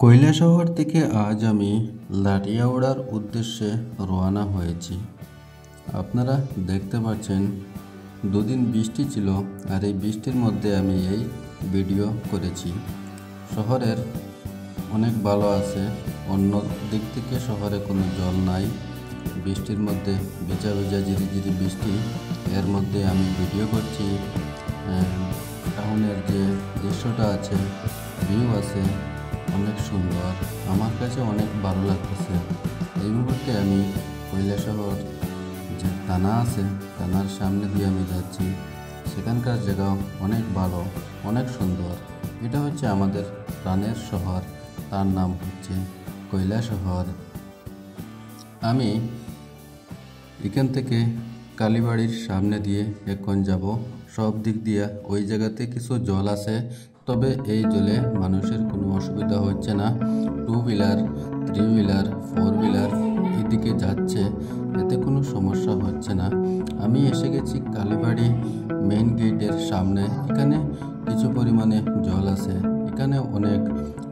কৈলাসহর থেকে আজ আমি লাটিয়াওড়ার উদ্দেশ্যে রওনা হয়েছি। আপনারা দেখতে পাচ্ছেন দুদিন বৃষ্টি ছিল, আর এই বৃষ্টির মধ্যে আমি এই ভিডিও করেছি। শহরের অনেক ভালো আছে, অন্য দিক থেকে শহরে কোনো জল নাই। বৃষ্টির মধ্যে ভিজা ভিজা ঝিরিঝিরি বৃষ্টি, এর মধ্যে আমি ভিডিও করছি। টাউনের যে দৃশ্যটা আছে, ভিউ আছে, অনেক সুন্দর, আমার কাছে অনেক ভালো লাগতেছে। এই মুহূর্তে আমি কৈলাসহর যে থানা আছে, থানার সামনে দিয়ে আমি যাচ্ছি। সেখানকার জায়গা অনেক ভালো, অনেক সুন্দর। এটা হচ্ছে আমাদের প্রাণের শহর, তার নাম হচ্ছে কৈলাসহর। আমি এখান থেকে কালীবাড়ির সামনে দিয়ে এখন যাব। সব দিক দিয়ে ওই জায়গাতে কিছু জল আছে, তবে এই জলে মানুষের কোনো অসুবিধা হচ্ছে না। 2 হুইলার, 3 হুইলার, 4 হুইলার এদিকে যাচ্ছে, এতে কোনো সমস্যা হচ্ছে না। আমি এসে গেছি কালীবাড়ি মেইন গেটের সামনে। এখানে কিছু পরিমাণে জল আছে, এখানে অনেক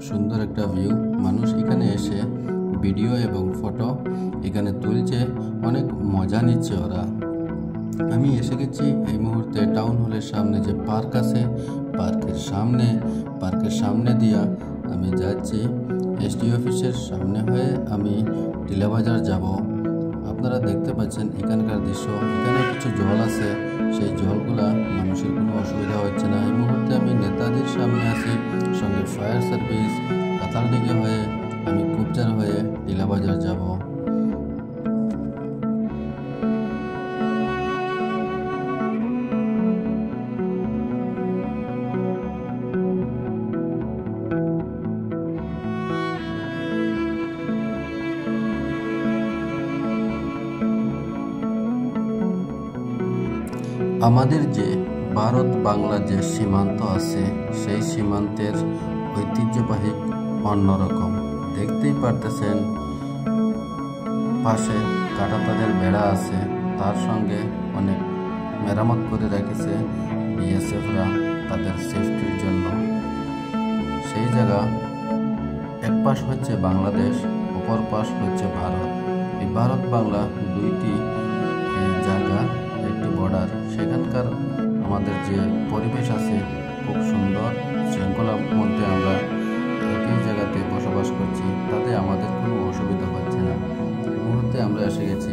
সুন্দর একটা ভিউ। মানুষ এখানে এসে ভিডিও এবং ফটো এখানে তুলছে, অনেক মজা নিচ্ছে ওরা। আমি এসে গেছি এই মুহূর্তে টাউন হলের সামনে যে পার্ক আছে, পার্কের সামনে দিয়া আমি যাচ্ছি। এসডি অফিসের সামনে হয়ে আমি টিলাবাজার যাব। আপনারা দেখতে পাচ্ছেন এখানকার দৃশ্য, এখানে কিছু জল আছে, সেই জলগুলা মানুষের কোনো অসুবিধা হচ্ছে না। এই মুহূর্তে আমি নেতাজির সামনে আছি, সঙ্গে ফায়ার সার্ভিস, পাতালডিঘি হয়ে আমি কুবজার হয়ে টিলাবাজার যাব। আমাদের যে ভারত বাংলা যে সীমান্ত আছে, সেই সীমান্তের ঐতিহ্যবাহী অন্যরকম। দেখতেই পারতেছেন পাশে কাঁটাতারের বেড়া আছে, তার সঙ্গে অনেক মেরামত করে রেখেছে বিএসএফরা তাদের সেফটির জন্য। সেই জায়গা এক পাশ হচ্ছে বাংলাদেশ, অপর পাশ হচ্ছে ভারত। এই ভারত বাংলা দুইটি জায়গা, একটি বর্ডার। সেখানকার আমাদের যে পরিবেশ আছে খুব সুন্দর, শৃঙ্খলার মধ্যে আমরা একই জায়গাতে বসবাস করছি, তাতে আমাদের কোনো অসুবিধা হচ্ছে না। এই মুহূর্তে আমরা এসে গেছি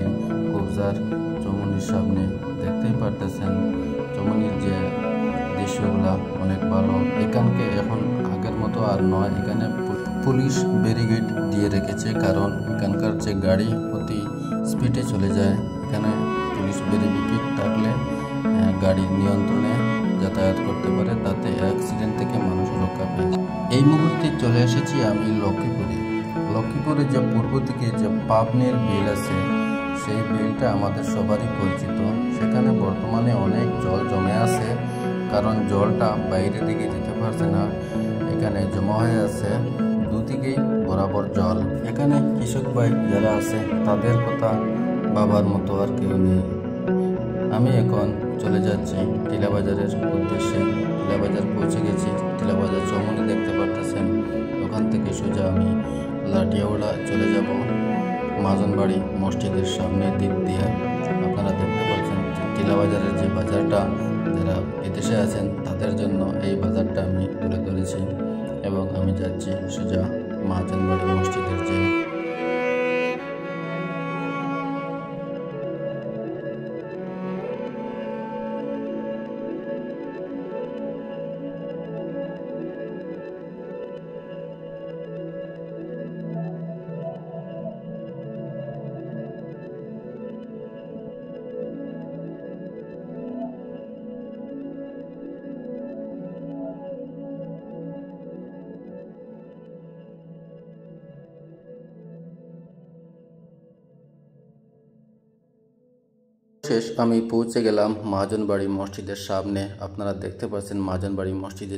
কুবজার চমনির সামনে। দেখতেই পারতেছেন চমনির যে দৃশ্যগুলা অনেক ভালো। এখানকে এখন আগের মতো আর নয়, এখানে পুলিশ ব্যারিকেড দিয়ে রেখেছে, কারণ এখানকার যে গাড়ি অতি স্পিডে চলে যায়। এখানে পুলিশ ব্যারিকেড থাকলে গাড়ি নিয়ন্ত্রণে যাতায়াত করতে পারে, তাতে অ্যাক্সিডেন্ট থেকে মানুষ রক্ষা পায়। এই মুহূর্তে চলে এসেছি আমি লক্ষ্মীপুরে যে পূর্ব দিকে যে পাবনের বিল আছে, সেই বিলটা আমাদের সবারই পরিচিত। সেখানে বর্তমানে অনেক জল জমে আছে, কারণ জলটা বাইরের দিকে যেতে পারছে না, এখানে জমা হয়ে আছে। দুদিকেই বরাবর জল। এখানে কৃষক ভাই যারা আছে তাদের কথা ভাবার মতো আর কেউ নেই। আমি এখন চলে যাচ্ছি টিলাবাজারের উদ্দেশ্যে। টিলাবাজার পৌঁছে গেছি। টিলাবাজার চমনি দেখতে পারতেছেন, ওখান থেকে সোজা আমি লাটিয়াওড়া চলে যাব মাঝনবাড়ি মসজিদের সামনের দিক দিয়ে। আপনারা দেখতে পাচ্ছেন টিলাবাজারের যে বাজারটা, যারা বিদেশে আছেন তাদের জন্য এই বাজারটা আমি তুলে ধরেছি, এবং আমি যাচ্ছি সোজা মাঝনবাড়ি মসজিদের যে শেষ। আমি পৌঁছে গেলাম মহাজনবাড়ি মসজিদের সামনে। আপনারা দেখতে পাচ্ছেন মহাজনবাড়ি মসজিদের